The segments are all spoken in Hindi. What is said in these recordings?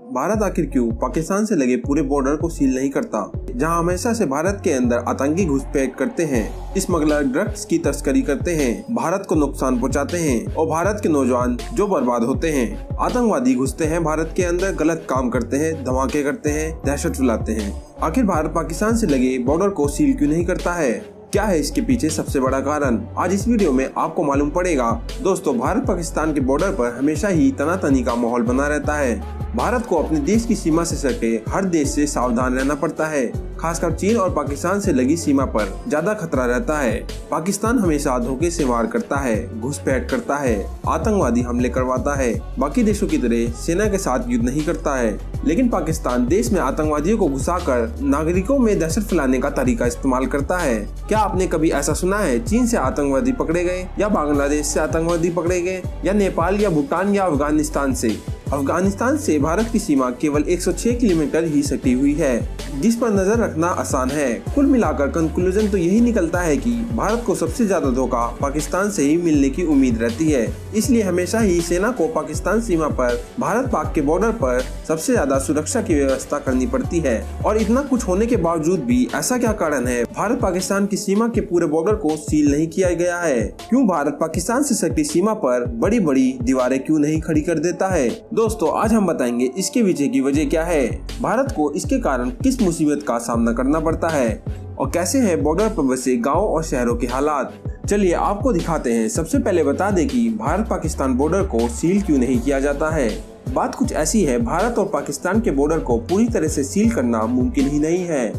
भारत आखिर क्यों पाकिस्तान से लगे पूरे बॉर्डर को सील नहीं करता, जहां हमेशा से भारत के अंदर आतंकी घुसपैठ करते हैं, स्मगलर ड्रग्स की तस्करी करते हैं, भारत को नुकसान पहुंचाते हैं और भारत के नौजवान जो बर्बाद होते हैं। आतंकवादी घुसते हैं भारत के अंदर, गलत काम करते हैं, धमाके करते हैं, दहशत फैलाते हैं। आखिर भारत पाकिस्तान से लगे बॉर्डर को सील क्यों नहीं करता है? क्या है इसके पीछे सबसे बड़ा कारण? आज इस वीडियो में आपको मालूम पड़ेगा। दोस्तों, भारत पाकिस्तान के बॉर्डर पर हमेशा ही तनातनी का माहौल बना रहता है। भारत को अपने देश की सीमा से सटे हर देश से सावधान रहना पड़ता है। खासकर चीन और पाकिस्तान से लगी सीमा पर ज्यादा खतरा रहता है। पाकिस्तान हमेशा धोखे से वार करता है, घुसपैठ करता है, आतंकवादी हमले करवाता है। बाकी देशों की तरह सेना के साथ युद्ध नहीं करता है, लेकिन पाकिस्तान देश में आतंकवादियों को घुसाकर नागरिकों में दहशत फैलाने का तरीका इस्तेमाल करता है। क्या आपने कभी ऐसा सुना है चीन से आतंकवादी पकड़े गए, या बांग्लादेश से आतंकवादी पकड़े गए, या नेपाल या भूटान या अफगानिस्तान से? अफगानिस्तान से भारत की सीमा केवल 106 किलोमीटर ही सटी हुई है, जिस पर नजर रखना आसान है। कुल मिलाकर कंक्लूजन तो यही निकलता है कि भारत को सबसे ज्यादा धोखा पाकिस्तान से ही मिलने की उम्मीद रहती है। इसलिए हमेशा ही सेना को पाकिस्तान सीमा पर भारत पाक के बॉर्डर पर सबसे ज्यादा सुरक्षा की व्यवस्था करनी पड़ती है। और इतना कुछ होने के बावजूद भी ऐसा क्या कारण है भारत पाकिस्तान की सीमा के पूरे बॉर्डर को सील नहीं किया गया है? क्यों भारत पाकिस्तान से सटी सीमा पर बड़ी बड़ी दीवारें क्यों नहीं खड़ी कर देता है? दोस्तों, आज हम बताएंगे इसके पीछे की वजह क्या है, भारत को इसके कारण किस मुसीबत का सामना करना पड़ता है, और कैसे है बॉर्डर पर बसे गाँव और शहरों के हालात। चलिए आपको दिखाते हैं। सबसे पहले बता दें कि भारत पाकिस्तान बॉर्डर को सील क्यों नहीं किया जाता है। बात कुछ ऐसी है, भारत और पाकिस्तान के बॉर्डर को पूरी तरह से सील करना मुमकिन ही नहीं है।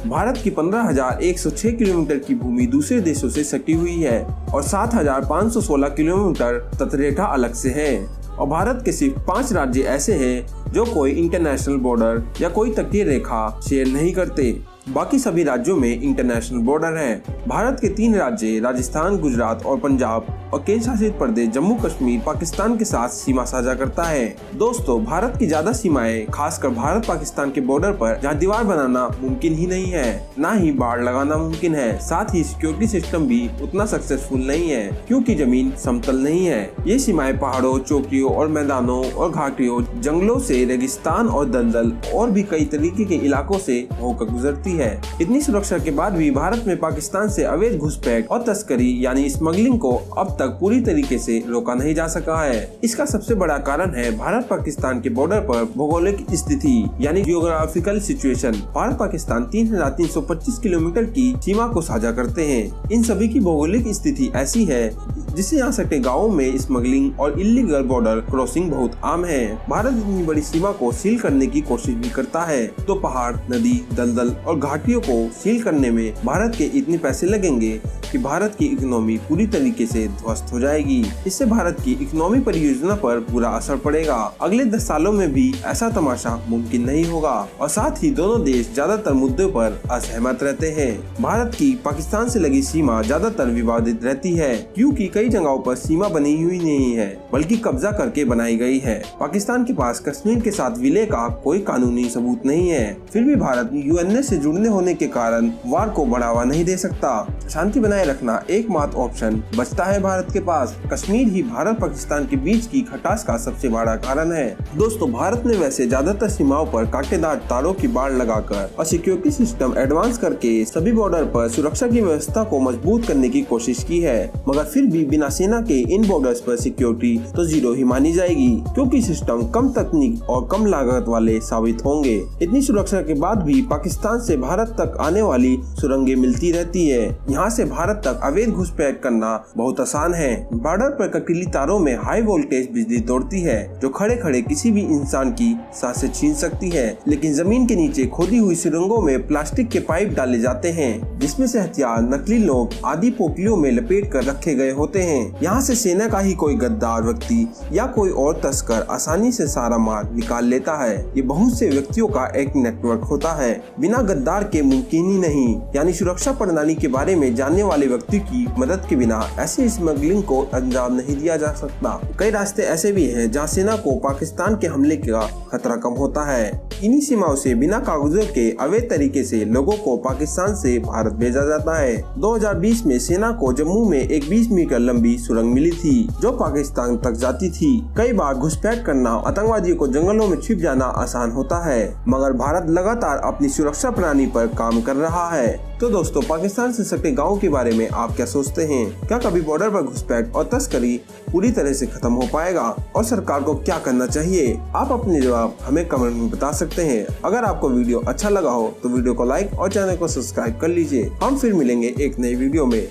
भारत की 15,106 किलोमीटर की भूमि दूसरे देशों से सटी हुई है और 7,516 किलोमीटर तटरेखा अलग से है। और भारत के सिर्फ 5 राज्य ऐसे हैं जो कोई इंटरनेशनल बॉर्डर या कोई तटीय रेखा शेयर नहीं करते। बाकी सभी राज्यों में इंटरनेशनल बॉर्डर है। भारत के 3 राज्य राजस्थान, गुजरात और पंजाब और केंद्र शासित प्रदेश जम्मू कश्मीर पाकिस्तान के साथ सीमा साझा करता है। दोस्तों, भारत की ज्यादा सीमाएं खासकर भारत पाकिस्तान के बॉर्डर पर जहाँ दीवार बनाना मुमकिन ही नहीं है, ना ही बाढ़ लगाना मुमकिन है। साथ ही सिक्योरिटी सिस्टम भी उतना सक्सेसफुल नहीं है, क्योंकि जमीन समतल नहीं है। ये सीमाएं पहाड़ों, चौकियों और मैदानों और घाटियों, जंगलों से रेगिस्तान और दलदल और भी कई तरीके के इलाकों से होकर गुजरती है। इतनी सुरक्षा के बाद भी भारत में पाकिस्तान से अवैध घुसपैठ और तस्करी यानी स्मगलिंग को अब तक पूरी तरीके से रोका नहीं जा सका है। इसका सबसे बड़ा कारण है भारत पाकिस्तान के बॉर्डर पर भौगोलिक स्थिति यानी geographical situation. Bharat Pakistan 3,325 kilometre की सीमा को साझा करते हैं। इन सभी की भौगोलिक स्थिति ऐसी है जिससे यहाँ सटे गाँवों में स्मगलिंग और इलीगल बॉर्डर क्रॉसिंग बहुत आम है। भारत इतनी बड़ी सीमा को सील करने की कोशिश भी करता है तो पहाड़, नदी, दलदल और घाटियों को सील करने में भारत के इतने पैसे लगेंगे कि भारत की इकोनॉमी पूरी तरीके से ध्वस्त हो जाएगी। इससे भारत की इकोनॉमी परियोजना पर बुरा असर पड़ेगा। अगले 10 सालों में भी ऐसा तमाशा मुमकिन नहीं होगा। और साथ ही दोनों देश ज्यादातर मुद्दों पर असहमत रहते हैं। भारत की पाकिस्तान से लगी सीमा ज्यादातर विवादित रहती है, क्योंकि कई जगहों पर सीमा बनी हुई नहीं है बल्कि कब्जा करके बनाई गई है। पाकिस्तान के पास कश्मीर के साथ विलय का कोई कानूनी सबूत नहीं है। फिर भी भारत यूएनए से जुड़ने होने के कारण वार को बढ़ावा नहीं दे सकता। शांति बनाए रखना एकमात्र ऑप्शन बचता है भारत के पास। कश्मीर ही भारत पाकिस्तान के बीच की खटास का सबसे बड़ा कारण है। दोस्तों, भारत ने वैसे ज्यादातर सीमाओं पर कांटेदार तारों की बाड़ लगाकर और सिक्योरिटी सिस्टम एडवांस करके सभी बॉर्डर पर सुरक्षा की व्यवस्था को मजबूत करने की कोशिश की है, मगर फिर भी बिना सेना के इन बॉर्डर्स पर सिक्योरिटी तो जीरो ही मानी जाएगी, क्योंकि सिस्टम कम तकनीक और कम लागत वाले साबित होंगे। इतनी सुरक्षा के बाद भी पाकिस्तान से भारत तक आने वाली सुरंगें मिलती रहती है। यहाँ से भारत तक अवैध घुसपैठ करना बहुत आसान है। बॉर्डर पर कंटीली तारों में हाई वोल्टेज बिजली दौड़ती है, जो खड़े खड़े किसी भी इंसान की सांसें छीन सकती है। लेकिन जमीन के नीचे खोदी हुई सुरंगों में प्लास्टिक के पाइप डाले जाते हैं, जिसमें से हथियार, नकली नोट आदि पोटलियों में लपेट कर रखे गए होते हैं। यहाँ से सेना का ही कोई गद्दार व्यक्ति या कोई और तस्कर आसानी से सारा माल निकाल लेता है। ये बहुत से व्यक्तियों का एक नेटवर्क होता है, बिना गद्दार के मुमकिन ही नहीं। यानी सुरक्षा प्रणाली के बारे में जानने वाले व्यक्ति की मदद के बिना ऐसे स्मगलिंग को अंजाम नहीं दिया जा सकता। कई रास्ते ऐसे भी हैं जहां सेना को पाकिस्तान के हमले का खतरा कम होता है। इन्हीं सीमाओं से बिना कागजों के अवैध तरीके से लोगों को पाकिस्तान से भारत भेजा जाता है। 2020 में सेना को जम्मू में एक 20 मीटर लंबी सुरंग मिली थी जो पाकिस्तान तक जाती थी। कई बार घुसपैठ करना, आतंकवादियों को जंगलों में छिप जाना आसान होता है, मगर भारत लगातार अपनी सुरक्षा प्रणाली पर काम कर रहा है। तो दोस्तों, पाकिस्तान से सटे गाँव के बारे में आप क्या सोचते हैं? क्या कभी बॉर्डर पर घुसपैठ और तस्करी पूरी तरह से खत्म हो पाएगा और सरकार को क्या करना चाहिए? आप अपने जवाब हमें कमेंट में बता सकते हैं। अगर आपको वीडियो अच्छा लगा हो तो वीडियो को लाइक और चैनल को सब्सक्राइब कर लीजिए। हम फिर मिलेंगे एक नई वीडियो में।